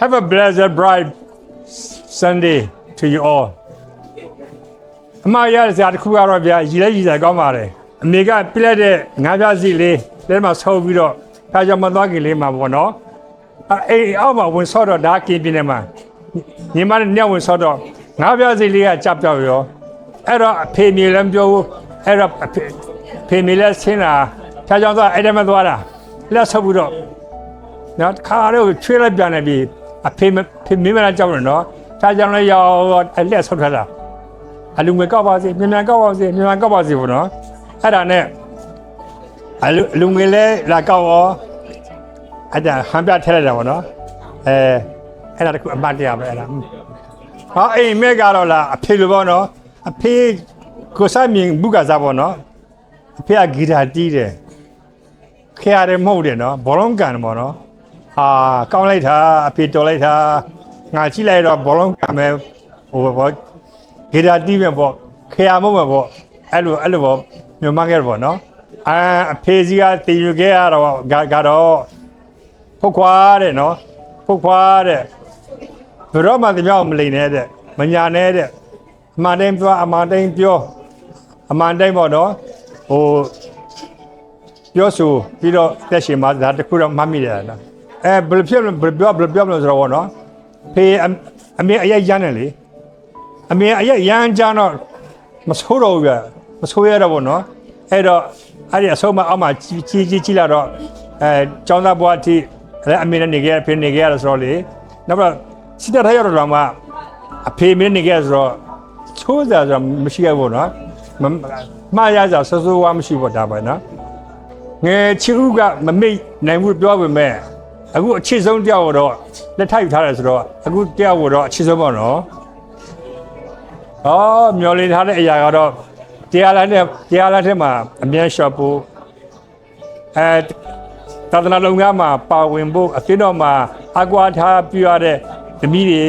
Have a blessed bright Sunday to you all. အမရတဲ့ဇာတစ်ခုကတော့ဗျာရည်လဲရည်စားကောင်းပါတယ်အမေကပြလိုက်တဲ့ငါးပြားစီလေးလက်မှာဆုပ်ပြီးတော့ဒါကြောင့်မသွားခင်လေးမှာပေါ့နော်အေးအောက်မှာဝင်ဆော့တော့ဒါကင်းပြနေမှာညီမနဲ့ညဝင်ဆော့တော့ငါးပြားစီလေးကကြပြောက်ရောအဲ့တော့အဖေမြေလည်းမပြောဘူးအဲ့တော့ဖေမြေလည်းဆင်းလာဒါကြောင့်တော့အဲ့ဒါမှသွားတာလက်ဆုပ်ပြီးတော့နော်ခါတော့ချွေးလိုက်ပြန်နေပြီအဖေမင်းမလာကြောက်နေနော်ဒါကြောင့်လည်းရောက်လက်ဆုပ်ထားတာအလူငွေကောက်ပါစေမြန်ကောက်ပါစေမြန်ကောက်ပါစေပေါ့နော်အဲ့ဒါနဲ့အလူငွေလဲလာကောက်ရောအဲ့ဒါဟန်ပြထည့်လိုက်တာပေါ့နော်အဲ့ဒါတခုအမှတ်တရပဲအဲ့ဒါဟောအိမ်မဲကတော့လာအဖေလိုပေါ့နော်အဖေကိုစားမြင်ဘုကစားပေါ့နော်အဖေကဂီတာတီးတယ်ခေရတယ်မဟုတ်တယ်နော်ဘောလုံးကန်ပေါ့နော်ဟာကောင်းလိုက်တာအဖေတော်လိုက်တာငါကြည့်လိုက်တော့ဘောလုံးကန်မယ်ဟိုဘောဂီတာတီးမယ်ပေါ့ခေရမဟုတ်မယ်ပေါ့အဲ့လိုပေါ့မြန်မာခဲ့ပေါ့နော်အဖေစီကတည်ယူခဲ့ရတော့ကတော့ဖုတ်ခွာတဲ့နော်ဖုတ်ခွာတဲ့ဘယ်တော့မှတပြောင်းမလိမ့်နဲ့တဲ့မညာနဲ့တဲ့အမှန်တိုင်းပြောအမှန်တိုင်းပြောအမှန်တိုင်းပေါ့နော်ဟိုပြောဆိုပြီးတော့တက်ရှင်မှာဒါတခုတော့မှတ်မိတယ်နော်ဘယ်ဖြစ်ဘယ်ပြောလို့ဆိုတော့နော်ဖေအမေအရက်ရမ်းတယ်လေအမေအရက်ရမ်းကြတော့မဆိုးတော့ဘူးပြမဆိုးရတော့ဘောနော်အဲ့တော့အဲ့ဒီအဆုံးမအောက်မှာကြီးလာတော့ကျောင်းသားဘွားအထိအမေနဲ့နေခဲ့ဖေနေခဲ့ရဆိုတော့လေနောက်တော့စစ်တပ်ထရတော့မှအဖေမင်းနေခဲ့ဆိုတော့ချိုးစားဆိုမရှိရဘူးနော်မှားရစားဆဆိုးဝါမရှိဘူးဒါပဲနော်ငယ်ချီဦးကမမိတ်နိုင်ဘူးပြောပေမဲ့အခုအချစ်ဆုံးတယောက်တော့လက်ထိုက်ထားတယ်ဆိုတော့အခုတယောက်တော့အချစ်ဆုံးပေါ့နော်မျောလင်းထားတဲ့အရာကတော့တရားလာတဲ့မှာအမြန်ရှော့ဖို့သာသနာလုံငန်းမှာပါဝင်ဖို့အသင်းတော်မှာအကွာထားပြရတဲ့သမီးတွေ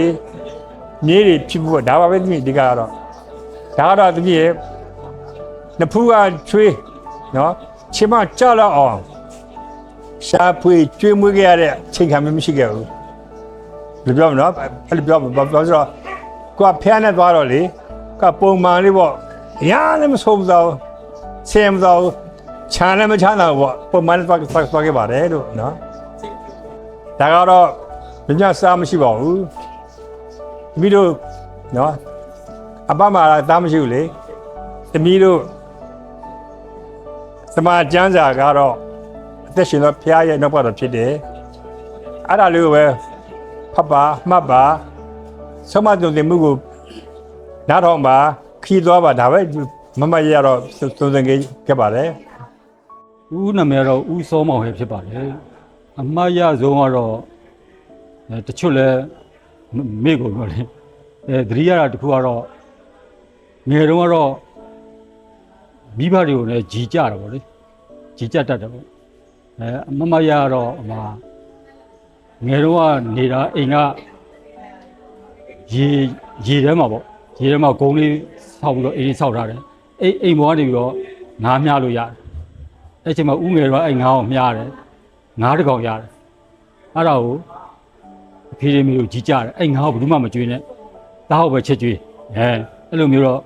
မြေးတွေဖြစ်ဖို့ဒါပါပဲသမီးဒီကတော့ဒါကတော့သမီးရဲ့နှစ်ဖူးကချွေးနော်ချင်မကြလောက်အောင်ရှားဖွေကျွေးမွေးခဲ့ရတဲ့ချိန်ခံမရှိခဲ့ဘူးဘယ်ပြောမလို့အဲ့လိုပြောဆိုတော့ကိုကဖះနဲ့သွားတော့လေကပုံမှန်လေးပေါ့ရာလည်းမဆိုးဘူးဆင်းမသောချမ်းလည်းမချမ်းသာဘူးပေါ့ပုံမှန်သွားခဲ့ပါတယ်လို့နော်ဒါကတော့ညစားမရှိပါဘူးသမီးတို့နော်အပမှာသားမရှိဘူးလေသမီးတို့သမာကျမ်းစာကတော့အသက်ရှင်သောဖះရဲ့နောက်ပတ်တော်ဖြစ်တယ်အဲ့ဒါလေးကိုပဲဖတ်ပါမှတ်ပါဆုံးမတုံတင်မှုကိုနားထောင်ပါခီးသွားပါဒါပဲမရတော့သုံးစင်ခဲ့ပါတယ်ဦးနာမည်တော့ဦးစောမောင်ဟဲ့ဖြစ်ပါတယ်အမှားရဆုံးကတော့တချို့လဲမေ့ကုန်တော့လေသတိရတာတခုကတော့ငယ်တုန်းကတော့မိဘတွေကိုလည်းကြီးကြတာပေါ့လေကြီးကြတတ်တယ်ပေါ့အမရတော့အမငယ်တုန်းကနေတာအိမ်ကရေထဲမှာပေါ့ရေထဲမှာဂုံးလေးဆောက်ပြီးတော့အိမ်ဆောက်ထားတယ်အိမ်ပေါ်ကနေပြီးတော့ငါးမြလို့ရတယ်အဲ့ချိန်မှာဦးငယ်တော့အဲ့ငါးအောင်မြရတယ်ငါးတစ်ကောင်ရတယ်အဲ့ဒါကိုအဖေတွေမျိုးကြီးကြတယ်အဲ့ငါးကိုဘယ်သူမှမကျွေးနဲ့တားဟုတ်ပဲချက်ကျွေးအဲ့လိုမျိုးတော့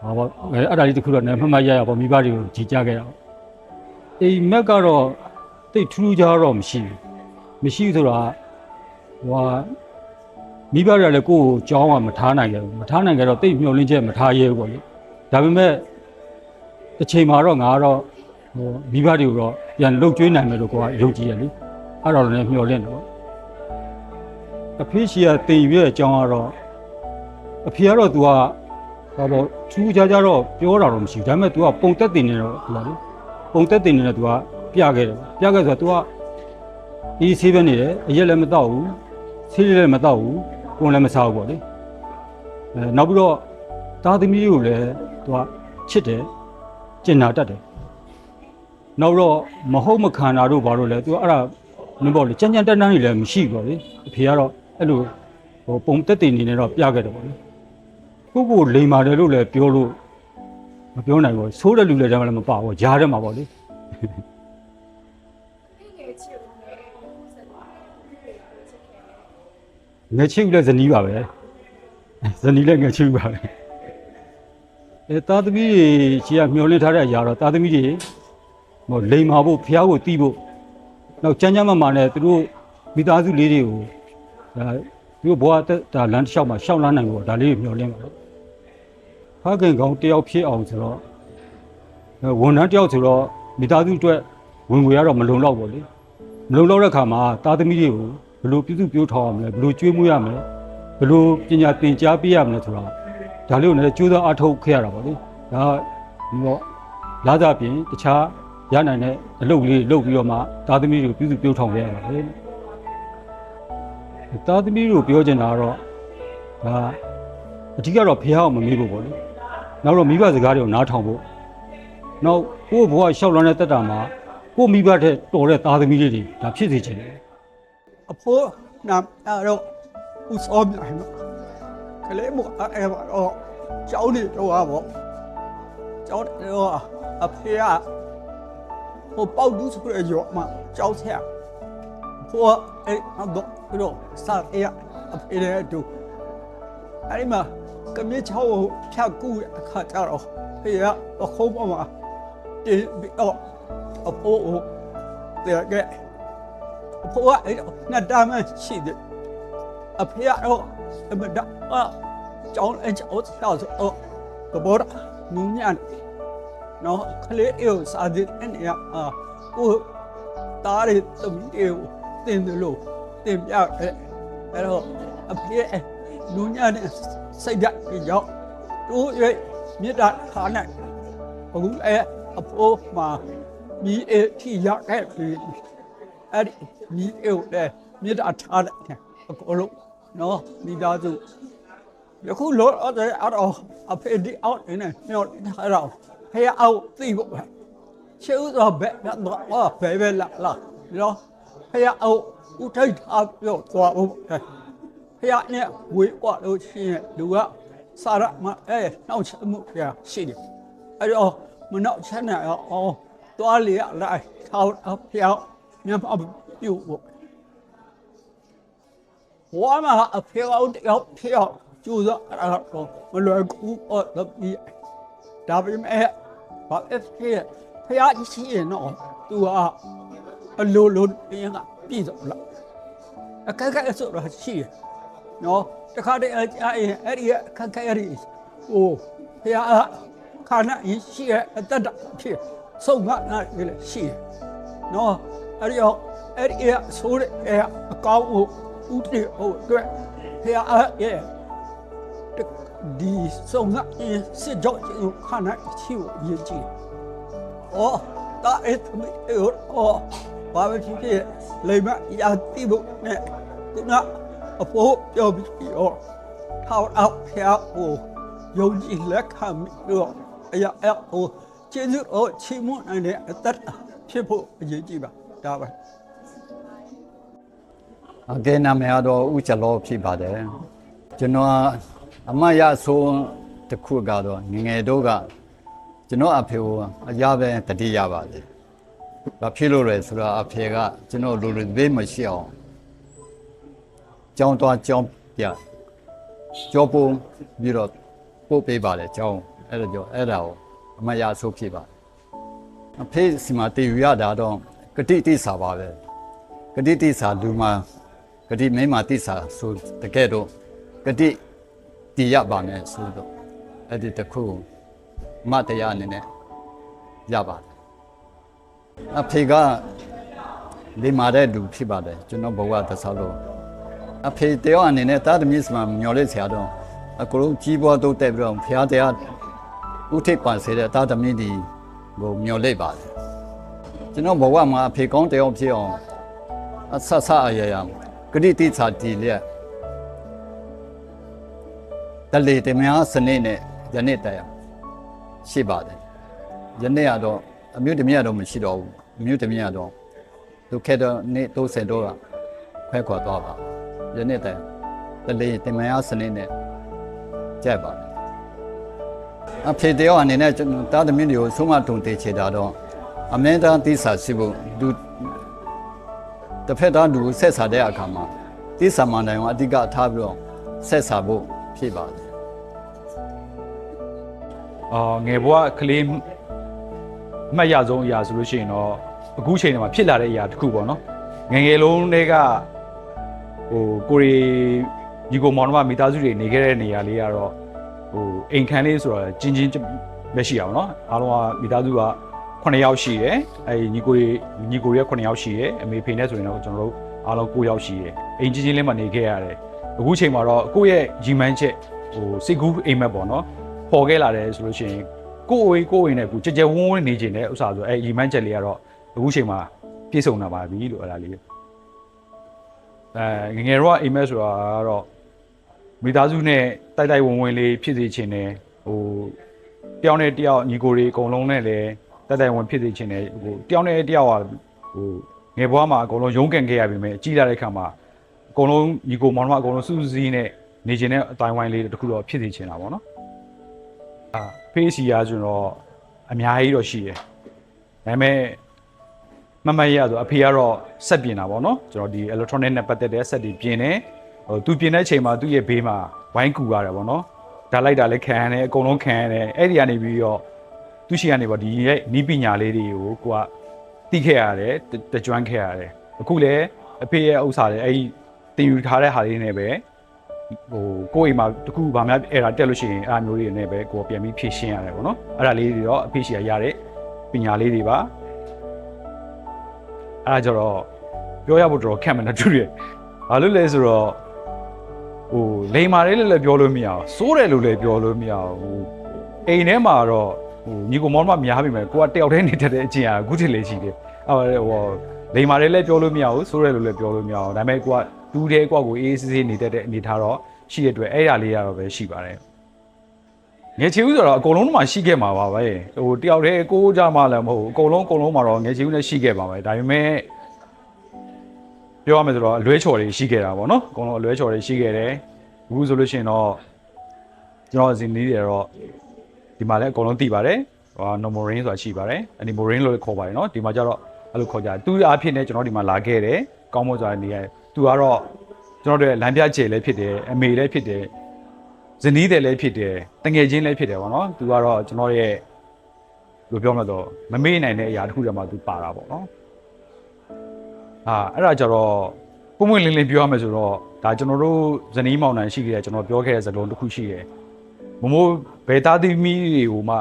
ဟာပေါ့အဲ့ဒါလေးတစ်ခုတော့နည်းမှတ်ရပေါ့မိဘတွေကိုကြီးကြခဲ့တာပေါ့အိမ်မက်ကတော့တိတ်ထူးထူးခြားတော့မရှိဘူးဆိုတာဟိုမိဘတွေကလည်းကိုယ့်ကိုကြောင်းကမထားနိုင်ကြဘူးမထားနိုင်ကြတော့တိတ်မျောလင်းချက်မထားရဲဘူးပေါ့လေဒါပေမဲ့တစ်ချိန်မှာတော့ငါကတော့ဟိုမိဘတွေကိုတော့ပြန်လှုပ်ကျွေးနိုင်မယ်လို့ကိုကယုံကြည်ရလေအဲ့တော့လည်းမျောလင်းတယ်ပေါ့အဖေရှိကတင်ယူရဲ့အကြောင်းကတော့အဖေကတော့ तू ကဟောပေါ့ထူးခြားတော့ပြောတာတော့မရှိဘူးဒါပေမဲ့ तू ကပုံသက်တင်နေတော့ तू ကလေပုံသက်တင်နေတော့ तू ကပြခဲ့တယ်ဆိုတော့ तू ကဒီဆေးပဲနေတယ်အရက်လည်းမတော့ဘူးဆေးလည်းမတော့ဘူးကိုယ်လည်းမစားဘူးပေါ့လေနောက်ပြီးတော့သားသမီးကိုလည်း तू ကချစ်တယ်ကျင်နာတတ်တယ်နောက်တော့မဟုတ်မခံတာတို့ဘာလို့လဲ तू ကအဲ့ဒါမပေါ့လေကြမ်းကြမ်းတန်းတန်းကြီးလည်းမရှိဘူးပေါ့လေအဖေကတော့အဲ့လိုဟိုပုံသက်တင်နေနေတော့ပြခဲ့တယ်ပေါ့လေကိုလိမ်ပါတယ်လို့လည်းပြောလို့မပြောနိုင်ဘူးဆိုးတဲ့လူလည်းတည်းမှလည်းမပါဘူးကြားထဲမှာပေါ့လေ ငယ်ချစ်ဦးလည်းဇနီးပါပဲဇနီးလည်းငယ်ချစ်ဦးပါပဲသားသမီးတွေရှေ့ကမျောလင့်ထားတဲ့အရာတော့သားသမီးတွေဟိုလိန်မာဖို့ဖျားကိုတီးဖို့နောက်ကျန်းကျန်းမာမာနဲ့သူတို့မိသားစုလေးတွေကိုသူတို့ဘဝဒါလမ်းတစ်လျှောက်မှာရှောက်လန်းနိုင်ဖို့ဒါလေးမျောလင့်ပါဖခင်ကောင်တယောက်ဖြစ်အောင်ဆိုတော့ဝန်ထမ်းတယောက်ဆိုတော့မိသားစုအတွက်ဝင်ငွေရတော့မလုံလောက်ပါလေမလုံလောက်တဲ့ခါမှာသားသမီးတွေကိုဘယ်လိုပြုစုပြောထောင်ရမလဲဘယ်လိုကျွေးမွေးရမလဲဘယ်လိုပညာသင်ကြားပေးရမလဲဆိုတော့ဒါလေးကိုလည်းကြိုးစားအားထုတ်ခဲ့ရတာပါလေဒါတော့လာကြပြင်တခြားရနိုင်တဲ့အလုပ်လေးလုပ်ပြီးတော့မှသားသမီးတွေကိုပြုစုပြောထောင်ခဲ့ရပါတယ်သားသမီးတို့ပြောချင်တာကတော့ဒါအဓိကတော့ဖះအောင်မမေးဖို့ပေါ့လေနောက်တော့မိဘစကားတွေကိုနားထောင်ဖို့နောက်ကိုယ့်ဘဝရှောက်လန်းတဲ့တက်တာမှာကိုယ့်မိဘတဲ့တော်တဲ့သားသမီးလေးတွေဒါဖြစ်စေချင်တယ်အဖိုးနာတော့ဦးစောမြတ်ကလေးမအဲ့တော့ကျောင်းနေတော့ပေါ့ကျောင်းတော့အဖေကဟိုပေါက်တူးဆိုရရောမှာကျောင်းဆက်ဖိုးအဲ့တော့ပြီးတော့စားရအဖေရဲ့တူအဲ့ဒီမှာကမြချောင်းဖြတ်ကူအခါကြတော့ဖေကခုံးပေါ်မှာတင်ပြီးတော့အဖိုးတဲ့ကအဖိုးကအဲ့နှစ်တမ်းရှိတယ်အဖေကတော့အမဒါကျောင်းအကျောင်းဆောက်ကဘောနင်းညာနော်ခလေးအေးစာဒစ်အနေနဲ့ကိုတားရသမီးအေးတင်တယ်လို့တင်ပြတယ်အဲ့တော့အဖေနင်းညာနဲ့စိတ်ဓာတ်ကြောင့်တို့ရဲ့မြေတားခါနဲ့အခုအဖိုးမှာမိအေးထိရခဲ့ပြီအဲ့ဒီမိအေးလည်းမြေတားထားတယ်အကုန်လုံးနော်မိသားစုယခုလောအဲ့တော့အဖေဒီအောက်နေမြောက်ထားတော့ဖះအောက်သိဖို့ပဲချေဦးတော့ဘယ်တော့ဘယ်လာနော်ဖះအောက်ဦးထိတ်ထားပြောသွားဖို့ဖះနဲ့ဝေးကွာလို့ရှိရင်လူကစာရမနှောက်ချက်မှုဖះရှိတယ်အဲ့တော့မနှောက်ချက်နဲ့သွားလေလိုက်ထောက်ဖះမြန်မာပြုတ်ဖို့ဝါမအဖေအောင်တယောက်ဖေအောင်ကျူစားတော့မလွယ်ကူတော့ဒီဒါပေမဲ့ဘာဖေဖះရှိရင်တော့သူကအလိုလိုတင်းကပြည့်စုံလားအခက်အခဲဆိုတော့ရှိရနော်တခါတည်းအဲ့ဒီအခက်အခဲရည်ဟိုဖះခါနာရှိရအတ္တဖြစ်ဆုံးမနာလည်းရှိရနော်အဲ့ဒီဆိုတဲ့အကောင်းကိုဦးတည်ဟုတ်အတွက်ဖះရဲ့ဒီဆုံးကစစ်ကြောင့်ခါနာချီကိုရည်ကြည်တာအဲ့သမီးဘာပဲဖြစ်ဖြစ်လိမ္မာရာတိဖို့နဲ့ခုနအဖို့ပြောပြီးထောက်အောက်ဖះကိုယုံကြည်လက်ခံပြီးတော့အရာကျေးဇူးချီးမွမ်းနိုင်တဲ့အသက်ဖြစ်ဖို့အရေးကြီးပါဒါပဲအကဲနာမည်တော့ဦးချလောဖြစ်ပါတယ်ကျွန်တော်အမရဆိုတခုကတော့ငငယ်တို့ကကျွန်တော်အဖေကိုအရာပဲတတိယပါတယ်ဘာဖြစ်လို့လဲဆိုတော့အဖေကကျွန်တော်လူတွေဘေးမရှိအောင်ကြောင်းသွားကြောင်းပြကြောပုံပြီးတော့ပို့ပေးပါတယ်ကြောင်းအဲ့ဒါကြောင့်အဲ့ဒါကိုအမရဆိုဖြစ်ပါအဖေစီမတည်ယူရတာတော့ဂတိတိစာပါပဲဂတိတိစာလူမှာဂတိမင်းမာတိစာဆိုတကယ်တော့ဂတိတည်ရပါမယ်ဆိုတော့အဲ့ဒီတခုမတရားအနေနဲ့ရပါတယ်အဖေကဒီမာတဲ့လူဖြစ်ပါတယ်ကျွန်တော်ဘဝတစားလို့အဖေတယောက်အနေနဲ့တာသမီးစမှာမျော်လင့်ဆရာတော့အကုန်လုံးကြီးပွားတိုးတက်ပြီးတော့ဖျားတရားဥထိပ်ပန်စေတဲ့တာသမီးဒီကိုမျော်လင့်ပါတယ်ကျွန်တော်ဘဝမှာအဖေကောင်းတယောက်ဖြစ်အောင်အဆဆအရရဂတိတိစာတည်လျက်တလေတမယာစနစ်နဲ့ယနေ့တည်းရှိပါတယ်ယနေ့ကတော့အမျိုးတမယာတော့မရှိတော့ဘူးအမျိုးတမယာတော့ဒုက္ခတော့နေ့30တော့ခွဲခွာသွားပါယနေ့တည်းတလေတမယာစနစ်နဲ့ကြက်ပါတယ်အဖေတယောက်အနေနဲ့တာသမီးတွေကိုဆုံးမတုံတေချေတာတော့အမြဲတမ်းတိစာရှိဖို့လူတစ်ဖက်သားလူဆက်စားတဲ့အခါမှာ တိဆာမန်တိုင်းကိုအဓိကထားပြီးတော့ဆက်ဆံဖို့ဖြစ်ပါတယ် ငယ်ဘဝကလေးအမှတ်ရဆုံးအရာဆိုလို့ရှိရင်တော့အခုချိန်မှာဖြစ်လာတဲ့အရာတစ်ခုပေါ့နော်ငယ်ငယ်လုံးတွေကကိုရီညီကိုမောင်နှမမိသားစုတွေနေခဲ့တဲ့နေရာလေးကတော့အိမ်ခန်းလေးဆိုတော့ချင်းပဲရှိအောင်နော်အားလုံးကမိသားစုက9ယောက်ရှိတယ်ညီကိုရဲ့9ယောက်ရှိတယ်အမေဖေနဲ့ဆိုရင်တော့ကျွန်တော်တို့အားလုံး9ယောက်ရှိတယ်အိမ်ချင်းလေးမှာနေခဲ့ရတယ်အခုချိန်မှာတော့ကိုယ့်ရဲ့ရီမန်းချက်စိတ်ကူးအိမ်မက်ပေါ့နော်ပေါ်ခဲ့လာတယ်ဆိုလို့ရှိရင်ကိုယ်နဲ့ကိုကြကြဝန်းဝန်းနေခြင်းတဲ့ဥစ္စာဆိုရီမန်းချက်လေးကတော့အခုချိန်မှာပြည့်စုံလာပါပြီလို့အဲ့ဒါလေးငငယ်တော့အိမ်မက်ဆိုတာကတော့မိသားစုနဲ့တိုက်ဝန်းဝန်းလေးဖြစ်စေခြင်းနဲ့တယောက်နဲ့တယောက်ညီကိုတွေအကုန်လုံးနဲ့လည်းတိုက်ဝန်းဖြစ်စေခြင်းနဲ့တယောက်နဲ့တယောက်ကငယ်ဘွားမှာအကုန်လုံးရုန်းကန်ခဲ့ရပြီမဲ့ကြီးလာတဲ့ခါမှာအကုန်လုံးညီကိုမောင်နှမအကုန်လုံးစုစည်းနဲ့နေခြင်းနဲ့အတိုင်းဝိုင်းလေးတစ်ခုတော့ဖြစ်စေခြင်းတာပေါ့နော်ဖေးစီရဆိုတော့အများကြီးတော့ရှိတယ်ဒါပေမဲ့မရဆိုအဖေကတော့ဆက်ပြင်တာပေါ့နော်ကျွန်တော်ဒီ electronic နဲ့ပတ်သက်တဲ့ဆက်တွေပြင်တယ်သူပြင်တဲ့အချိန်မှာသူ့ရဲ့ဘေးမှာဝိုင်းကူရတယ်ပေါ့နော်ဒါလိုက်တာလည်းခံရတယ်အကုန်လုံးခံရတယ်အဲ့ဒီကနေပြီးတော့သူရှိကနေပေါ့ဒီရဲ့နီးပညာလေးတွေကိုကိုကသိခဲ့ရတယ်တကြွန့်ခဲ့ရတယ်အခုလည်းအဖေရဲ့ဥစ္စာတွေအဲ့ဒီတင်ယူထားတဲ့ဟာလေးနဲ့ပဲကိုယ့်အိမ်မှာတခုဗာများအဲ့ဒါတက်လို့ရှိရင်အဲ့အမျိုးတွေနဲ့ပဲကိုပြန်ပြီးဖြည့်ရှင်းရတယ်ပေါ့နော်အဲ့ဒါလေးတွေတော့အဖေရှိရတဲ့ပညာလေးတွေပါအဲ့ဒါကြတော့ပြောရဖို့တော်တော်ခက်မှန်းတူတယ်ဘာလို့လဲဆိုတော့လိန်မာလေးလည်းပြောလို့မရအောင်စိုးတယ်လို့လည်းပြောလို့မရအောင်အိမ်ထဲမှာတော့ညီကိုမောင်မများပြီမယ်ကိုကတယောက်တည်းနေတတ်တဲ့အချင်းအခုထိလည်းရှိတယ်လိန်မာလေးလည်းပြောလို့မရဘူးစိုးတယ်လို့လည်းပြောလို့မရအောင်ဒါပေမဲ့ကိုကတူးတဲ့ကိုကိုအေးဆေးနေတတ်တဲ့အနေထားတော့ရှိတဲ့အတွက်အဲ့ဒါလေးရတော့ပဲရှိပါတယ်ငယ်ချီဦးဆိုတော့အကုန်လုံးမှရှိခဲ့မှာပါပဲတယောက်တည်းကိုကြမှလည်းမဟုတ်ဘူးအကုန်လုံးမှာတော့ငယ်ချီဦးနဲ့ရှိခဲ့ပါပဲဒါပေမဲ့ပြောရမယ်ဆိုတော့အလွဲချော်တွေရှိခဲ့တာပေါ့နော်အကုန်လုံးအလွဲချော်တွေရှိခဲ့တယ်အခုဆိုလို့ရှိရင်တော့ကျွန်တော်ဇင်နီးတွေတော့ဒီမှာလည်းအကုန်လုံးသိပါတယ်normal range ဆိုတာရှိပါတယ်အနီ moraine လို့ခေါ်ပါတယ်နော်ဒီမှာကျတော့အဲ့လိုခေါ်ကြတယ်သူအားဖြင့်လည်းကျွန်တော်ဒီမှာလာခဲ့တယ်ကောင်းမွန်စွာနေရတယ်သူကတော့ကျွန်တော်တို့လမ်းပြကျယ်လည်းဖြစ်တယ်အမေလည်းဖြစ်တယ်ဇနီးတယ်လည်းဖြစ်တယ်တငယ်ချင်းလည်းဖြစ်တယ်ပေါ့နော်သူကတော့ကျွန်တော်ရဲ့လိုပြောမှတော့မမေ့နိုင်တဲ့အရာတစ်ခုတည်းမှသူပါတာပေါ့နော်အဲ့ဒါကြတော့ပုံမှန်လင်းလင်းပြောရမယ်ဆိုတော့ဒါကျွန်တော်တို့ဇနီးမောင်နှံရှိခဲ့တယ်ကျွန်တော်ပြောခဲ့တဲ့စကားလုံးတစ်ခုရှိတယ်မမိုးဘယ်သားသမီးတွေကိုမ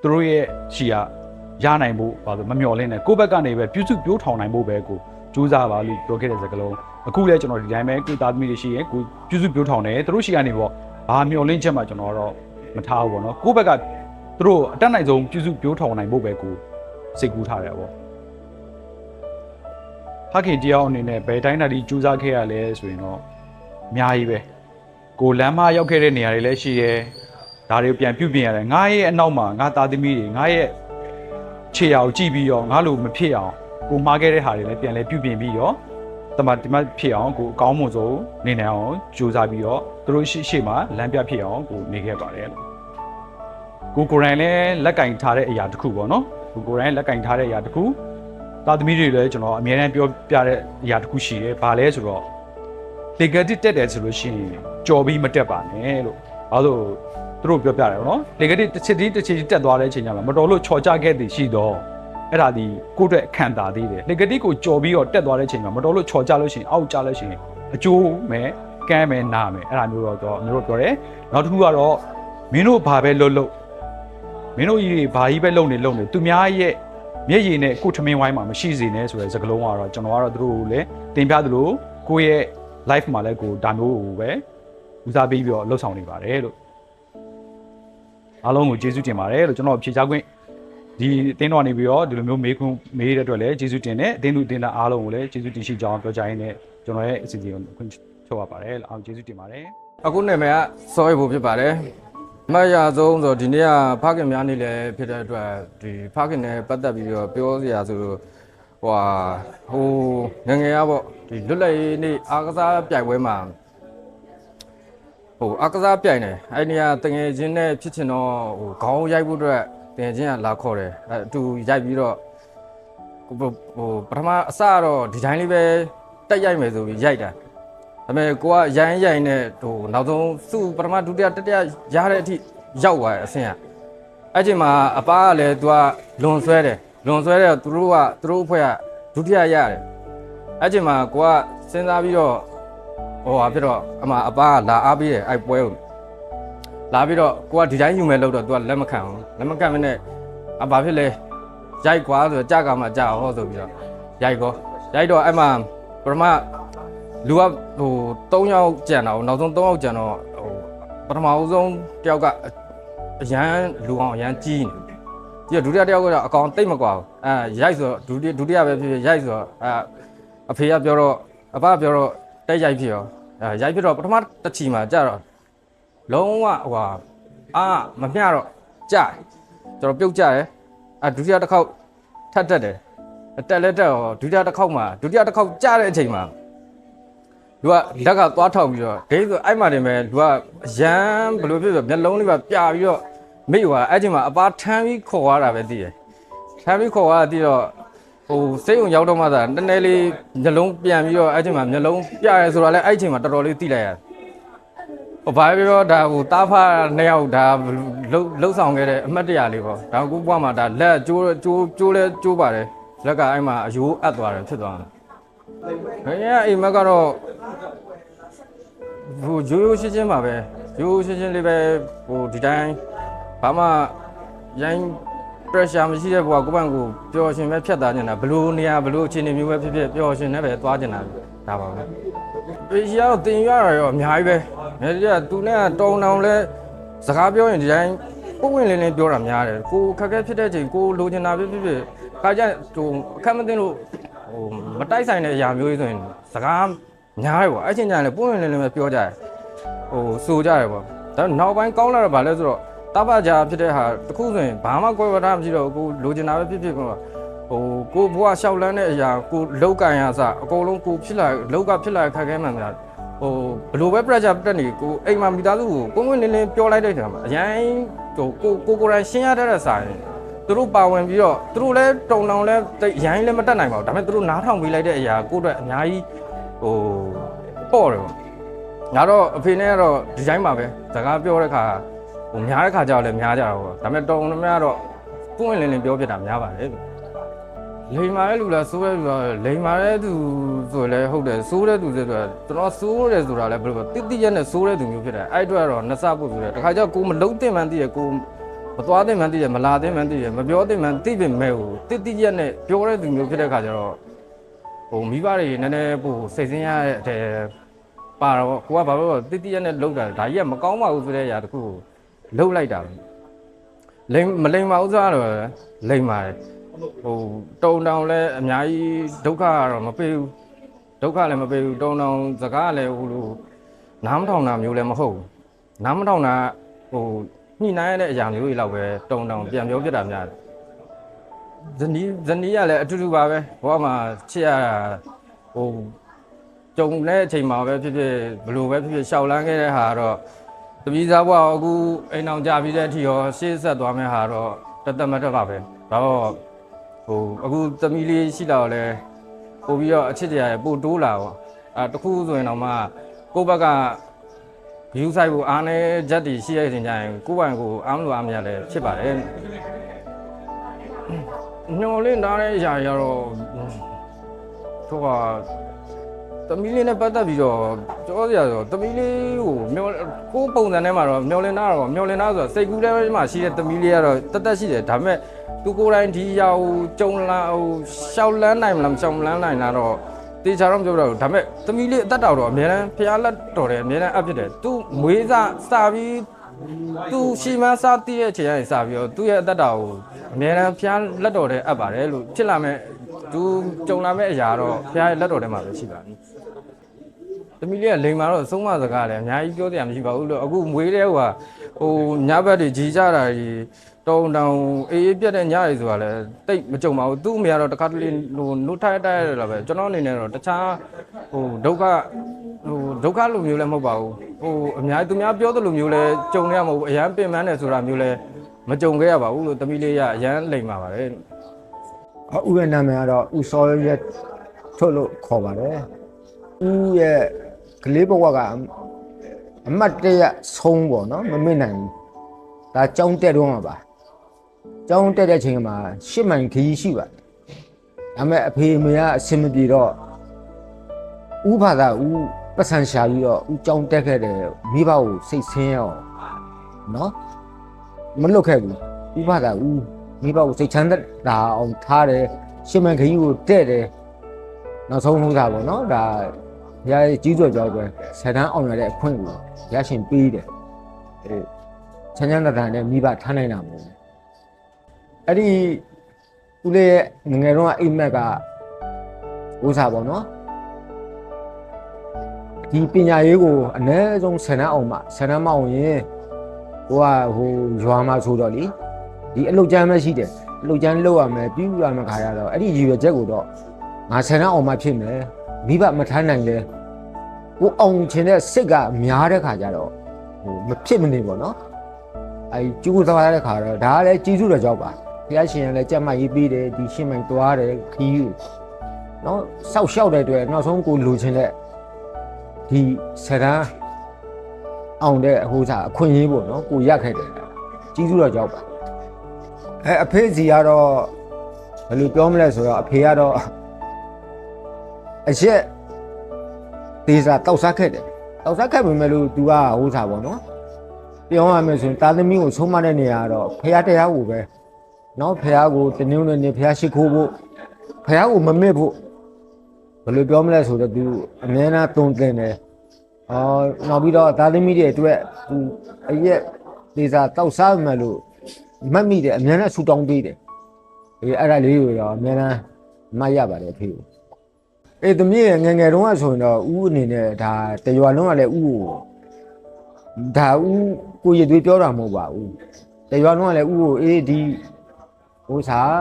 ှသူတို့ရဲ့ရှီကရနိုင်ဖို့ဘာလို့မမျှော်လင့်နဲ့ကိုယ့်ဘက်ကနေပဲပြုစုပြောထောင်နိုင်ဖို့ပဲကိုစူးစမ်းပါလို့ပြောခဲ့တဲ့စကားလုံးအခုလည်းကျွန်တော်ဒီတိုင်းပဲကိုသားသမီးတွေရှိရင်ကိုပြုစုပြောထောင်တယ်သူတို့ရှီကနေပေါ့ဘာမျှော်လင့်ချက်မှကျွန်တော်တော့မထားဘူးပေါ့နော်ကိုယ့်ဘက်ကသူတို့အတက်နိုင်ဆုံးပြုစုပြောထောင်နိုင်ဖို့ပဲကိုစိတ်ကူးထားတယ်ပေါ့ဖခင်တယောက်အနေနဲ့ဘယ်တိုင်းတာဒီစူးစမ်းခဲ့ရလဲဆိုရင်တော့အများကြီးပဲကိုလမ်းမရောက်ခဲ့တဲ့နေရာတွေလည်းရှိတယ်ဒါတွေကိုပြန်ပြုပြင်ရတယ်ငါရဲ့အနောက်မှာငါသားသမီးတွေငါရဲ့ခြေအောင်ကြည့်ပြီးတော့ငါလိုမဖြစ်အောင်ကိုမှားခဲ့တဲ့ဟာတွေလည်းပြန်လဲပြုပြင်ပြီးတော့တမဖြစ်အောင်ကိုအကောင်းမွန်ဆုံးနေနိုင်အောင်ကြိုးစားပြီးတော့သူတို့ရှေ့မှာလမ်းပြဖြစ်အောင်ကိုနေခဲ့ပါတယ်ကိုကိုရိုင်းလည်းလက်ကင်ထားတဲ့အရာတစ်ခုပေါ့နော်ကိုရိုင်းလက်ကင်ထားတဲ့အရာတစ်ခုသားသမီးတွေလည်းကျွန်တော်အမြဲတမ်းပြောပြတဲ့အရာတစ်ခုရှိတယ်။ဘာလဲဆိုတော့ negative တက်တယ်ဆိုလို့ရှိရင်ကြော်ပြီးမတက်ပါနဲ့လို့။ဘာလို့သူတို့ပြောပြတယ်နော်။ negative တစ်ချက်တက်သွားတဲ့အချိန်ကျမှမတော်လို့ချော်ကြခဲ့သည်ရှိတော့အဲ့ဒါဒီကိုယ့်အတွက်ခံတာသေးတယ်။ negative ကိုကြော်ပြီးတော့တက်သွားတဲ့အချိန်မှာမတော်လို့ချော်ကြလို့ရှိရင်အောက်ကျလို့ရှိရင်အကျိုးမဲ့ကမ်းမဲ့နာမဲ့အဲ့ဒါမျိုးတော့မျိုးတို့ပြောတယ်။နောက်တစ်ခုကတော့မင်းတို့ဘာပဲလုပ်မင်းတို့ကြီးဘာကြီးပဲလုပ်နေသူများရဲ့မျက်ရည်နဲ့ကိုထမင်းဝိုင်းမှာမရှိစေနဲ့ဆိုတဲ့စကားလုံးကတော့ကျွန်တော်ကတော့သူတို့ကိုလည်းတင်ပြသလိုကိုယ့်ရဲ့ life မှာလည်းကိုဒါမျိုးကိုပဲဦးစားပေးပြီးတော့လှုပ်ဆောင်နေပါတယ်လို့အားလုံးကိုကျေးဇူးတင်ပါတယ်လို့ကျွန်တော်ဖြေချခွင့်ဒီအတင်းတော်နေပြီးတော့ဒီလိုမျိုးမေးတဲ့အတွက်လည်းကျေးဇူးတင်တယ်အတင်းသူတင်တာအားလုံးကိုလည်းကျေးဇူးတင်ရှိကြောင်းပြောကြရင်းနဲ့ကျွန်တော်ရဲ့အစီအစဉ်ကိုခွင့်ချုပ်ပါပါတယ်လို့အားကျေးဇူးတင်ပါတယ် အခုနာမည်ကစောရဖို့ဖြစ်ပါတယ်အမရဆုံးဆိုဒီနေ့ကဖခင်များနေလည်းဖြစ်တဲ့အတွက်ဒီဖခင်နဲ့ပတ်သက်ပြီးတော့ပြောစရာဆိုလို့ဟိုငငယ်ရပေါ့ဒီလွတ်လပ်ရေးနေ့အားကစားပြိုင်ပွဲမှာအားကစားပြိုင်တယ်အဲ့ဒီကတငယ်ချင်းနဲ့ဖြစ်ချင်တော့ခေါင်းရိုက်ဖို့အတွက်တငယ်ချင်းကလာခေါ်တယ်အတူရိုက်ပြီးတော့ပထမအစတော့ဒီတိုင်းလေးပဲတက်ရိုက်မယ်ဆိုပြီးရိုက်တာ ဒါပေမဲ့ကိုကရိုင်းရိုင်းနဲ့ဟိုနောက်ဆုံးစုပထမဒုတိယတတိယရတဲ့အထိရောက်သွားတယ်အဆင့်ကအဲ့ချိန်မှာအပားကလည်းသူကလွန်ဆွဲတယ်သူတို့အဖွဲ့ကဒုတိယရတယ်အဲ့ချိန်မှာကိုကစဉ်းစားပြီးတော့ဟိုဟာဖြစ်တော့အမအပားကလာအားပေးတယ်အဲ့ပွဲကိုလာပြီးတော့ကိုကဒီတိုင်းယူမယ်လို့တော့သူကလက်မခံဘူးလက်မခံမနဲ့ဘာဖြစ်လဲရိုက်ကွာဆိုတော့ကြာကမှကြာဟောဆိုပြီးတော့ရိုက်တော့အဲ့မှာပထမလူကဟို3ယောက်ကြံတော့နောက်ဆုံး3ယောက်ကြံတော့ဟိုပထမဆုံးတယောက်ကအရန်လူအောင်အရန်ကြီးနေပြီးတော့ဒုတိယတယောက်ကတော့အကောင်တိတ်မကွာဘူးရိုက်ဆိုတော့ဒုတိယပဲဖြစ်ဖြစ်ရိုက်ဆိုတော့အဖေကပြောတော့အဖကပြောတော့တက်ရိုက်ဖြစ်ရောရိုက်ဖြစ်တော့ပထမတစ်ချီမှာကြာတော့လုံးဝဟိုမမျှတော့ကြာကျွန်တော်ပြုတ်ကြတယ်ဒုတိယတစ်ခေါက်ထပ်တက်တယ်တက်လက်တက်ရောဒုတိယတစ်ခေါက်ကြာတဲ့အချိန်မှာလူကလက်ကသွားထောက်ပြီးတော့ဒိတ်ဆိုအဲ့မှာတင်ပဲလူကရမ်းဘယ်လိုဖြစ်ဆိုမျက်လုံးလေးပါပြပြီးတော့မိတ်သွားအဲ့ချိန်မှာအပားထမ်းပြီးခေါ်သွားတာပဲသိတယ်ထမ်းပြီးခေါ်သွားပြီးတော့ဟိုစိတ်ုံရောက်တော့မှသာနည်းနည်းလေးမျက်လုံးပြန်ပြီးတော့အဲ့ချိန်မှာမျက်လုံးပြရဲဆိုတာလဲအဲ့ချိန်မှာတော်တော်လေးသိလိုက်ရတယ်ဟိုဘာပဲပြောဒါဟိုတားဖာနှစ်ယောက်ဒါလှုပ်ဆောင်ခဲ့တဲ့အမှတ်တရလေးပေါ့ဒါကူဘွားမှာဒါလက်ကျိုးလဲကျိုးပါတယ်လက်ကအဲ့မှာအယိုးအပ်သွားတယ်ဖြစ်သွားတယ်အိမ်မက်ကတော့ဟိုရိုးရှင်းပါပဲရိုးရှင်းလေးပဲဟိုဒီတိုင်းဘာမှရိုင်း pressure မရှိတဲ့ဘဝကိုယ့်ဘန်ကိုပျော်ရှင်ပဲဖြတ်သားနေတာဘလို့နေရာဘလို့အခြေအနေမျိုးပဲဖြစ်ဖြစ်ပျော်ရှင်နဲ့ပဲသွားနေတာဒါပါပဲပြည်ရတော့တင်ရရောအများကြီးပဲဒီကသူနဲ့တုံတောင်လဲစကားပြောရင်ဒီတိုင်းပုံဝင်လင်းလင်းပြောတာများတယ်ကိုခက်ခဲဖြစ်တဲ့အချိန်ကိုလိုချင်တာဖြစ်ဖြစ်ခါကျဟိုအခက်မသိလို့ဟိုမတိုက်ဆိုင်တဲ့အရာမျိုးကြီးဆိုရင်စကားများတယ်ပေါ့အဲ့ချိန်ကျရင်လည်းပုံဝင်လင်းလင်းပဲပြောကြတယ်ဟိုစိုးကြတယ်ပေါ့ဒါနောက်ပိုင်းကောင်းလာတော့ဗာလဲဆိုတော့တပကြဖြစ်တဲ့ဟာတခုဆိုရင်ဘာမှကွဲဝတာမရှိတော့ကိုလိုချင်တာပဲဖြစ်ဖြစ်ကောဟိုကိုဘွားလျှောက်လန်းတဲ့အရာကိုလောက်ကင်ရစအကုန်လုံးကိုဖြစ်လာလောက်ကဖြစ်လာခက်ခဲမှန်များဟိုဘလိုပဲ pressure တက်နေကိုအိမ်မှာမိသားစုကိုပုံဝင်လင်းလင်းပြောလိုက်တဲ့အခါမှာအရင်ဟိုကိုယ်တိုင်ရှင်းရတဲ့ဆိုင်သူတို့ပါဝင်ပြီးတော့သူတို့လည်းတုံတောင်လည်းရိုင်းလည်းမတက်နိုင်ပါဘူးဒါပေမဲ့သူတို့နားထောင်ပေးလိုက်တဲ့အရာကိုယ့်အတွက်အများကြီးဟိုပေါ့တယ်ပေါ့ငါတော့အဖေနဲ့ကတော့ဒီတိုင်းပါပဲစကားပြောတဲ့အခါဟိုများတဲ့ခါကျတော့လည်းများကြတာပေါ့ဒါပေမဲ့တုံနှမကတော့ပုံဝင်လင်းလင်းပြောပြတာများပါတယ်လိမ်မာတဲ့လူလားစိုးတဲ့လူလားလိမ်မာတဲ့သူဆိုလည်းဟုတ်တယ်စိုးတဲ့သူဆိုတော့ကျွန်တော်စိုးတယ်ဆိုတာလည်းဘယ်လိုတိရက်နဲ့စိုးတဲ့သူမျိုးဖြစ်တယ်အဲ့အတွက်တော့နှစ်ဆပို့ဆိုတယ်တခါကျကိုမလုံးတင်မှန်းသိရကိုမသွားတင်မှန်းသိရမလာတင်မှန်းသိရမပြောတင်မှန်းသိပေမဲ့ဟိုတိရက်နဲ့ပြောတဲ့သူမျိုးဖြစ်တဲ့ခါကျတော့ဟိုမိဘတွေနည်းနည်းပို့စိတ်ဆင်းရတဲ့ပါတော့ကိုကဘာလို့တိရက်နဲ့လုံးတာဒါကြီးကမကောင်းပါဘူးဆိုတဲ့အရာတခုကိုလှုပ်လိုက်တာမလိမ်ပါဥစားတော့လိမ်ပါတယ်ဟိုတုံတောင်လည်းအများကြီးဒုက္ခကတော့မပေးဘူးဒုက္ခလည်းမပေးဘူးတုံတောင်စကားလည်းဟိုလိုနားမထောင်တာမျိုးလည်းမဟုတ်ဘူးနားမထောင်တာဟိုညှိနှိုင်းရတဲ့အရာမျိုးတွေလောက်ပဲတုံတောင်ပြန်ပြောပြတာများတယ်ဇနီးကလည်းအတူတူပါပဲဘောမှာချစ်ရတာဟိုကြုံတဲ့အချိန်မှာပဲဖြစ်ဖြစ်ဘလို့ပဲဖြစ်ဖြစ်ရှောက်လန်းခဲ့တဲ့ဟာတော့တပီးစားဘွားအခုအိမ်အောင်ကြပြီးတဲ့အထိရောရှေ့ဆက်သွားမယ့်ဟာတော့တမတ်ပါပဲဒါတော့ဟိုအခုသမီးလေးရှိလာတော့လဲပို့ပြီးတော့အချစ်တရားရပို့တိုးလာပေါ့တခုဆိုရင်တော့မှကိုယ့်ဘက်က view site ကိုအားနေချက်တွေရှိရတဲ့ချိန်ကျရင်ကိုယ့်ဘက်ကိုအားမလို့အားမရလဲဖြစ်ပါတယ်ညော်လင်းထားတဲ့အရာတွေကတော့သူကသမီးလေးနဲ့ပတ်သက်ပြီးတော့ပြောစရာဆိုသမီးလေးကိုကိုပုံစံထဲမှာတော့မျောလင်းတာဆိုစိတ်ကူးထဲမှာရှိတဲ့သမီးလေးကတော့တသက်ရှိတယ်ဒါပေမဲ့သူကိုယ်တိုင်ဒီရောက်ကြုံလာဟိုရှောက်လန်းနိုင်မလားမရှောက်လန်းနိုင်လားတော့တေချာတော့မပြောတော့ဘူးဒါပေမဲ့သမီးလေးအသက်တော်တော့အများအားဖျားလက်တော်တယ်အများအားအဖြစ်တယ်သူမွေးစားပြီးသူရှီမန်းစားတည့်ရဲ့ချိန်တိုင်းစားပြီးတော့သူ့ရဲ့အသက်တော်ကိုအများအားဖျားလက်တော်တဲ့အပ်ပါတယ်လို့ဖြစ်လာမဲ့သူကြုံလာမဲ့အရာတော့ဖျားရဲ့လက်တော်ထဲမှာပဲရှိပါတယ်သမီးလေးကလိမ်မာတော့ဆုံးမစကားလည်းအများကြီးပြောစရာမရှိပါဘူးလို့အခုမွေးတဲ့ဟိုညဘက်တွေကြီးကြတာကြီးတုံတောင်အေးပြတ်တဲ့ညတွေဆိုတာလည်းတိတ်မကြုံပါဘူးသူ့အမေကတော့တခါတလေဟိုနှုတ်ထိုက်ရတယ်ပဲကျွန်တော်အနေနဲ့တော့တခြားဟိုဒုက္ခလိုမျိုးလည်းမဟုတ်ပါဘူးဟိုအများသူများပြောသလိုမျိုးလည်းကြုံရမှာမဟုတ်ဘူးအရန်ပင်ပန်းတယ်ဆိုတာမျိုးလည်းမကြုံခဲ့ရပါဘူးလို့သမီးလေးကအရန်လိမ်ပါပါတယ်ဦးရဲ့နာမည်ကတော့ဦးစောရဲထုတ်လို့ခေါ်ပါတယ်ဦးရဲ့ ကလေးဘဝကအမတ်တရဆုံးပေါ့နော်မမေ့နိုင်ဘူးဒါကြောင်းတက်တော့မှာပါကြောင်းတက်တဲ့ချိန်မှာ10မိုင်ခရီးရှိပါတယ်ဒါပေမဲ့အဖေမေကအဆင်မပြေတော့ဥဘာသာဥပတ်စံရှာပြီးတော့ဥကြောင်းတက်ခဲ့တယ်မိဘကိုစိတ်ဆင်းရအောင်နော်မလွတ်ခဲ့ဘူးဥဘာသာဥမိဘကိုစိတ်ချမ်းသာအောင်ထားတယ်10မိုင်ခရီးကိုတက်တယ်နောက်ဆုံးဟုတ်တာပေါ့နော်ဒါဘုရားကြီးစွာကြောက်ပဲဆယ်တန်းအောင်ရတဲ့အခွင့်ကိုရရှင်ပေးတယ်ဟိုချမ်းချမ်းသာသာနဲ့မိဘထားနိုင်တာမဟုတ်ဘူးအဲ့ဒီဦးလေးရဲ့ငငယ်တော့အိမ်မက်ကဥစားပေါ့နော်ဒီပညာရေးကိုအနည်းဆုံးဆယ်တန်းအောင်မှဆယ်တန်းမအောင်ရင်ဟိုရွာမှာဆိုတော့လေဒီအလုတ်ကျမ်းပဲရှိတယ်အလုတ်ကျမ်းလောက်ရမယ်ပြီးရမယ်ခါရတော့အဲ့ဒီရည်ရွယ်ချက်ကိုတော့ငါဆယ်တန်းအောင်မှဖြစ်မယ်မိဘမထားနိုင်လေကိုအောင်ချင်တဲ့စိတ်ကများတဲ့ခါကျတော့မဖြစ်မနေပေါ့နော်အဲကျူးသွားတဲ့ခါတော့ဒါကလည်းကြီးစုတော်ကြောက်ပါဘုရားရှင်ကလည်းကြက်မှရေးပေးတယ်ဒီရှင်းမိုင်သွားတယ်ခီးယူနော်စောက်ရှောက်တဲ့အတွက်နောက်ဆုံးကိုလူချင်တဲ့ဒီဆယ်တန်းအောင်တဲ့ဟိုစားအခွင့်အရေးပေါ့နော်ကိုရခဲ့တယ်ကြီးစုတော်ကြောက်ပါအဖေစီကတော့ဘယ်လိုပြောမလဲဆိုတော့အဖေကတော့အရက်ဒေစာတောက်စားခဲ့တယ်တောက်စားခဲ့ပေမဲ့လို့ तू ကဟိုစားပေါ့နော်ပြောရမယ်ဆိုရင်တာသမီကိုဆုံးမတဲ့နေရာတော့ဖះတရားကိုပဲနော်ဖះကိုတနည်းနည်းဖះရှိခိုးဖို့ဖះကိုမမစ်ဖို့ဘယ်လိုပြောမလဲဆိုတော့ तू အမြဲတမ်းတုံ့တင်တယ်နောက်ပြီးတော့တာသမီတွေအတွက် तू အရက်ဒေစာတောက်စားမှလို့မတ်မိတယ်အမြဲတမ်းဆူတောင်းပေးတယ်အဲ့ဒါလေးကိုတော့အမြဲတမ်းမရပါတယ်ဖေကိုသမီးငငယ်တုန်းကဆိုရင်တော့ဥအနေနဲ့ဒါတရွာလုံးကလည်းဥကိုဒါဥကိုရသွေးပြောတာမဟုတ်ပါဘူးတရွာလုံးကလည်းဥကိုဒီဟိုစား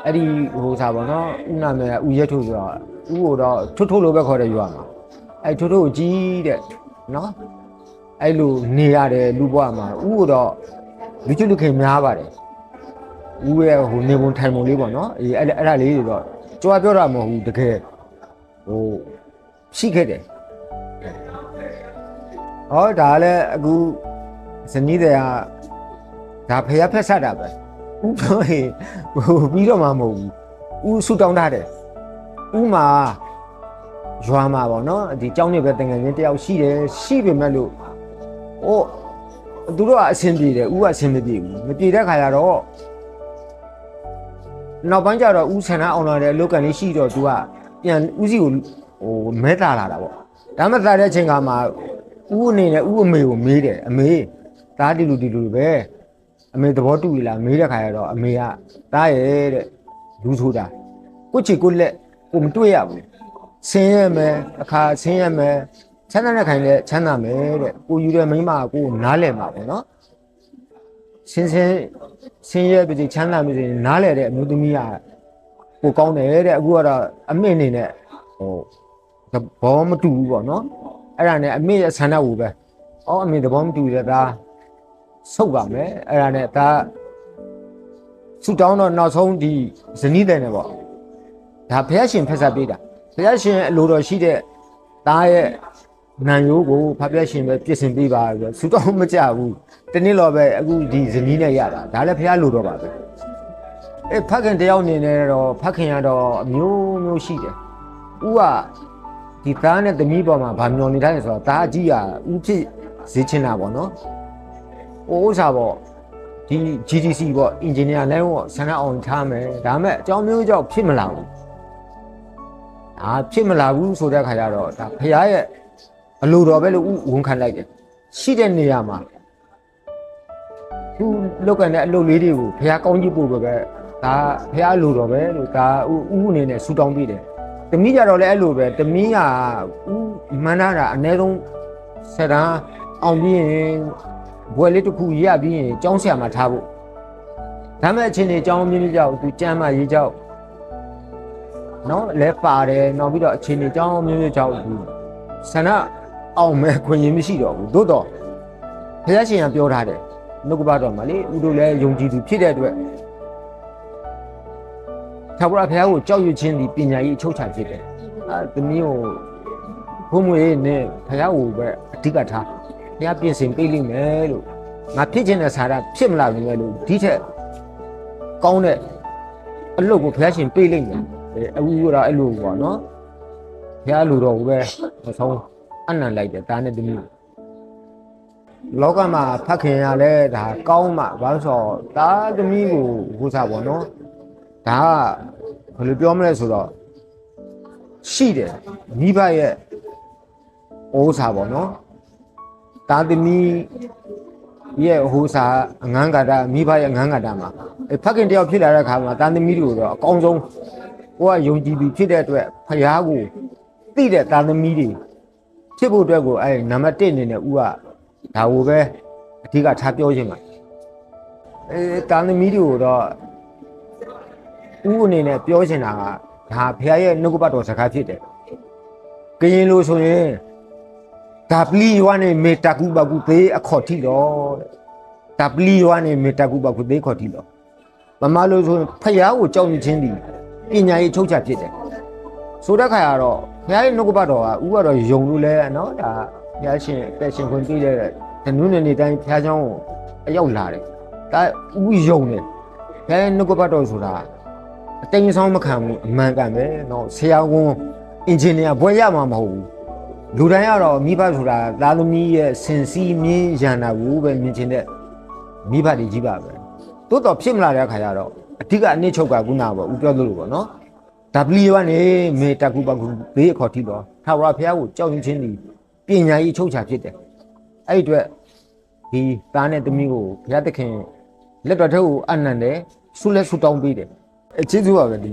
အဲ့ဒီဟိုစားပေါ့နော်ဥနာမည်ဥရက်ထုတ်ဆိုတော့ဥကိုတော့ထွတ်လို့ပဲခေါ်တဲ့ရွာမှာအဲ့ထွတ်ကိုကြီးတဲ့နော်အဲ့လိုနေရတယ်လူဘွားမှာဥကိုတော့လူချစ်လူခင်များပါတယ်ဥရဲ့ဟိုနေပုံထိုင်ပုံလေးပေါ့နော်အဲ့ဒါလေးတွေတော့ကြွားပြောတာမဟုတ်ဘူးတကယ်ဟိုရှိခဲ့တယ်ဒါလည်းအခုဇနီးတွေကဒါဖျက်ဖက်ဆက်တာပဲဥပြောရင်ဟိုပြီးတော့မှမဟုတ်ဘူးဥဆူတောင်းထားတယ်ဥမှာရွာမှာပေါ့နော်ဒီเจ้าနေပဲတငယ်ချင်းတယောက်ရှိတယ်ရှိပေမဲ့လို့သူတို့ကအဆင်ပြေတယ်ဥကအဆင်မပြေဘူးမပြေတဲ့ခါကျတော့နောက်ပိုင်းကျတော့ဦးဆန္ဒအောင်လာတဲ့အလုပ်ကန်လေးရှိတော့ तू ကပြန်ဦးစီကိုဟိုမဲတာလာတာပေါ့ဒါမှသာတဲ့အချိန်ကမှဦးအနေနဲ့ဦးအမေကိုမေးတယ်အမေသားဒီလူပဲအမေသဘောတူပြီလားမေးတဲ့ခါကျတော့အမေကသားရဲ့တဲ့လူဆိုတာကိုချီကိုလက်ကိုမတွေ့ရဘူးဆင်းရဲမယ်အခါဆင်းရဲမယ်ချမ်းသာတဲ့ခိုင်လဲချမ်းသာမယ်တဲ့ကိုယူတဲ့မိန်းမကိုနားလည်မှာပေါ့နော်ဆင်းရဲပြည်ချမ်းသာပြည်နားလဲတဲ့အမျိုးသမီးကကိုကောင်းတယ်တဲ့အခုကတော့အမေအနေနဲ့ဟိုသဘောမတူဘူးပေါ့နော်အဲ့ဒါနဲ့အမေရဲ့ဆန္ဒကိုပဲအမေသဘောမတူတဲ့ဒါဆုတ်ပါမယ်အဲ့ဒါနဲ့ဒါဆူတောင်းတော့နောက်ဆုံးဒီဇနီးတဲ့နဲ့ပေါ့ဒါဘုရားရှင်ဖက်ဆက်ပေးတာဘုရားရှင်အလိုတော်ရှိတဲ့သားရဲ့နံရိုးကိုဖဖျက်ရှင်ပဲပြင်ဆင်ပေးပါဆိုဆူတောင်းမကြဘူးတနေ့တော့ပဲအခုဒီဇနီးနဲ့ရတာဒါလည်းဖះလိုတော့ပါပဲဖခင်တယောက်အနေနဲ့တော့ဖခင်ကတော့အမျိုးရှိတယ်ဥကဒီသားနဲ့သမီးပေါ်မှာဗာမျောနေတိုင်းဆိုတော့သားအကြီးကဥဖြစ်ဈေးချင်းတာပေါ့နော်ဥစားပေါ့ဒီ GDC ပေါ့အင်ဂျင်နီယာလိုင်းပေါ့ဆန္ဒအောင်ထားမယ်ဒါပေမဲ့အကြောင်းမျိုးကြောင့်ဖြစ်မလာဘူးဖြစ်မလာဘူးဆိုတဲ့ခါကျတော့ဒါဖះရဲ့အလိုတော်ပဲလို့ဝန်ခံလိုက်တယ်ရှိတဲ့နေရာမှာသူလောက်ကန်တဲ့အလုပ်လေးတွေကိုဖះကောင်းကြီးပို့ပဲဒါဖះလိုတော်ပဲလို့ဒါဥအနေနဲ့ဆူတောင်းပြီးတယ်တမီးကြတော့လည်းအဲ့လိုပဲတမီးကဥမှန်းတာအနည်းဆုံးဆက်တန်းအောင်ပြီးရင်ဘွယ်လေးတစ်ခုရပြီးရင်ကျောင်းဆရာမှာထားဖို့ဒါမဲ့အချင်းတွေကျောင်းမြင့်မြင့်ကြောက်သူကျမ်းမာရေးကြောက်နော်လဲပါတယ်နောက်ပြီးတော့အချင်းတွေကျောင်းမြင့်မြင့်ကြောက်သူဆန္ဒအောင်မဲ့ခွင့်ရမရှိတော့ဘူးသို့တော့ဘုရားရှင်ကပြောထားတယ်နှုတ်ကပတ်တော်မှာလေဥတို့လည်းယုံကြည်သူဖြစ်တဲ့အတွက်ထာဝရဘုရားကိုကြောက်ရွံ့ခြင်းဒီပညာရေးအချုပ်ချာဖြစ်တယ်သမီးကိုဘ ဘုံမွေနဲ့ဖះကိုပဲအဓိကထားဖះပြင်ဆင်ပေးလိမ့်မယ်လို့ငါဖြစ်ချင်တဲ့စာရဖြစ်မလာဘူးလေလို့ဒီထက်ကောင်းတဲ့အလုပ်ကိုဖះရှင်ပေးလိမ့်မယ်အခုကတော့အဲ့လိုပေါ့နော်ဖះလူတော်ကိုပဲမဆုံးအနံလိုက်တယ်ဒါနဲ့တမျိုးလောကမှာဖတ်ခင်ရလဲဒါကောင်းမှဘာလို့ဆိုတော့ဒါသမီးကိုဟိုစားပေါ့နော်ဒါကဘယ်လိုပြောမလဲဆိုတော့ရှိတယ်မိဘရဲ့ဩစာပေါ့နော်ဒါသမီးရဲ့ဟိုစားအငန်းကာတာမိဘရဲ့အငန်းကာတာမှာဖတ်ခင်တယောက်ဖြစ်လာတဲ့အခါမှာဒါသမီးတို့တော့အကောင်းဆုံးကိုကယုံကြည်ပြီးဖြစ်တဲ့အတွက်ဖယားကိုသိတဲ့ဒါသမီးတွေဖြစ်ဖို့အတွက်ကိုနံပါတ်1အနေနဲ့ဦးကဒါကိုပဲအဓိကထားပြောခြင်းပါတာသမီတွေကိုတော့ဦးအနေနဲ့ပြောချင်တာကဒါဖခင်ရဲ့နှုတ်ကပတ်တော်စကားဖြစ်တယ်ကရင်လို့ဆိုရင်ဒါပလီယောနဲ့မေတ္တာကုပကုသေးအခေါ်တိတော့ဒါပလီယောနဲ့မေတ္တာကုပကုသေးခေါ်တိတော့မမလို့ဆိုရင်ဖခင်ကိုကြောက်ရွံ့ခြင်းဒီပညာရေးချုပ်ချဖြစ်တယ်ဆိုတဲ့ခါကျတော့ဖခင်ရဲ့နှုတ်ကပတ်တော်ကဦးကတော့ယုံလို့လဲနော်ဒါဖခင်ရှင်တက်ရှင်ခွင့်ပြတဲ့တနုနေနေတိုင်းဖခင်เจ้าကိုအရောက်လာတယ်ဒါဦးယုံတယ်ဖခင်ရဲ့နှုတ်ကပတ်တော်ဆိုတာအတိမ်ဆောင်မခံဘူးအမှန်ကန်ပဲเนาะဆရာဝန်အင်ဂျင်နီယာဘွဲရမှာမဟုတ်ဘူးလူတိုင်းကတော့မိဘဆိုတာသားသမီးရဲ့စင်စီးမြင်းရန်တာကိုပဲမြင်ချင်တဲ့မိဘတွေကြီးပါပဲတိုးတော့ဖြစ်မလာတဲ့အခါကျတော့အဓိကအနစ်ချုပ်ကခုနကပေါ့ဦးပြောသလိုပေါ့เนาะ W ကနေမေတ္တာကုပကုဘေးအခေါ်ထိတော့ထာဝရဘုရားကိုကြောက်ရွံ့ခြင်းဒီပညာရေးချုပ်ချဖြစ်တယ်အဲ့ဒီအတွက်ဒီသားနဲ့သမီးကိုဘုရားသခင်လက်တော်ထဲကိုအနံ့တယ်ဆုလက်ဆုတောင်းပေးတယ်ကျေးဇူးပါပဲဒီ